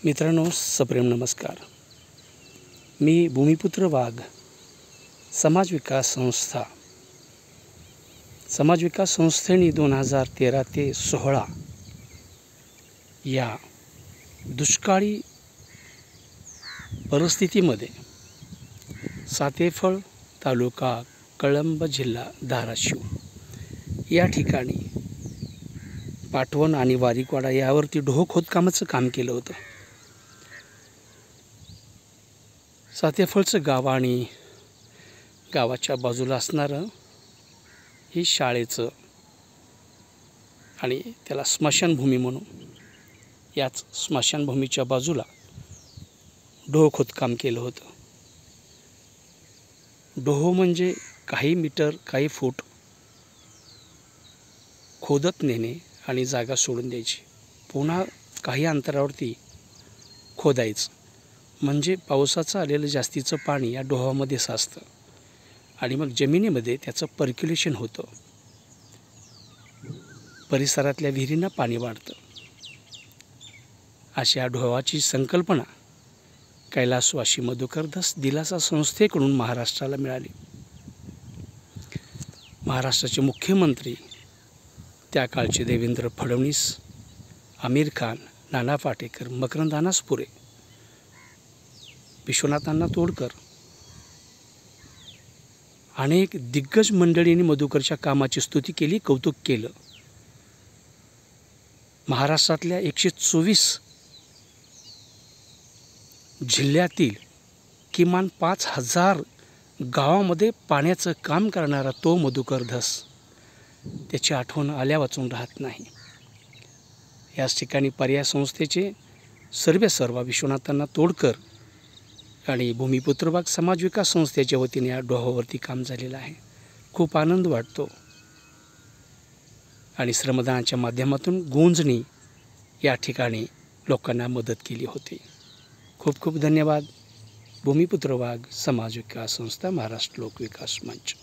मित्रांनो, सप्रेम नमस्कार. मी भूमिपुत्र वाघ समाज विकास संस्थेने 2013 ते 16 या दुष्काळी परिस्थितीमध्ये सातेफळ तालुका कळंब जिल्हा धाराशिव या ठिकाणी पाटवण आणि वारीकवाडा यावरती ढोह खोदकामाचं काम केलं होतं. सातेफळचं गाव आणि गावाच्या बाजूला असणारं ही शाळेचं आणि त्याला स्मशानभूमी म्हणून, याच स्मशानभूमीच्या बाजूला ढोह खोदकाम केलं होतं. ढोह म्हणजे काही मीटर काही फूट खोदत नेणे आणि जागा सोडून द्यायची, पुन्हा काही अंतरावरती खोदायचं. म्हणजे पावसाचं आलेलं जास्तीचं पाणी या ढोहामध्ये साचतं आणि मग जमिनीमध्ये त्याचं पर्क्युलेशन होतं, परिसरातल्या विहिरींना पाणी वाढतं. अशा ढोहाची संकल्पना कैलासवासी मधुकरदास दिलासा संस्थेकडून महाराष्ट्राला मिळाली. महाराष्ट्राचे मुख्यमंत्री त्या काळचे देवेंद्र फडणवीस, आमिर खान, नाना पाटेकर, मकरंद अनासपुरे, विश्वनाथांना तोडकर अनेक दिग्गज मंडळींनी मधुकरच्या कामाची स्तुती केली, कौतुक केलं. महाराष्ट्रातल्या 124 जिल्ह्यातील किमान 5000 गावामध्ये पाण्याचं काम करणारा तो मधुकरदास, त्याची आठवण आल्या वाचून राहत नाही. याच ठिकाणी पर्याय संस्थेचे सर्वेसर्वा विश्वनाथांना तोडकर आणि भूमिपुत्र वाघ समाज विकास संस्थेच्या वतीने या ढोहावरती काम झालेलं आहे. खूप आनंद वाटतो आणि श्रमदानाच्या माध्यमातून गुंजनी या ठिकाणी लोकांना मदत केली होती. खूप खूप धन्यवाद. भूमिपुत्र वाघ समाज विकास संस्था, महाराष्ट्र लोक विकास मंच.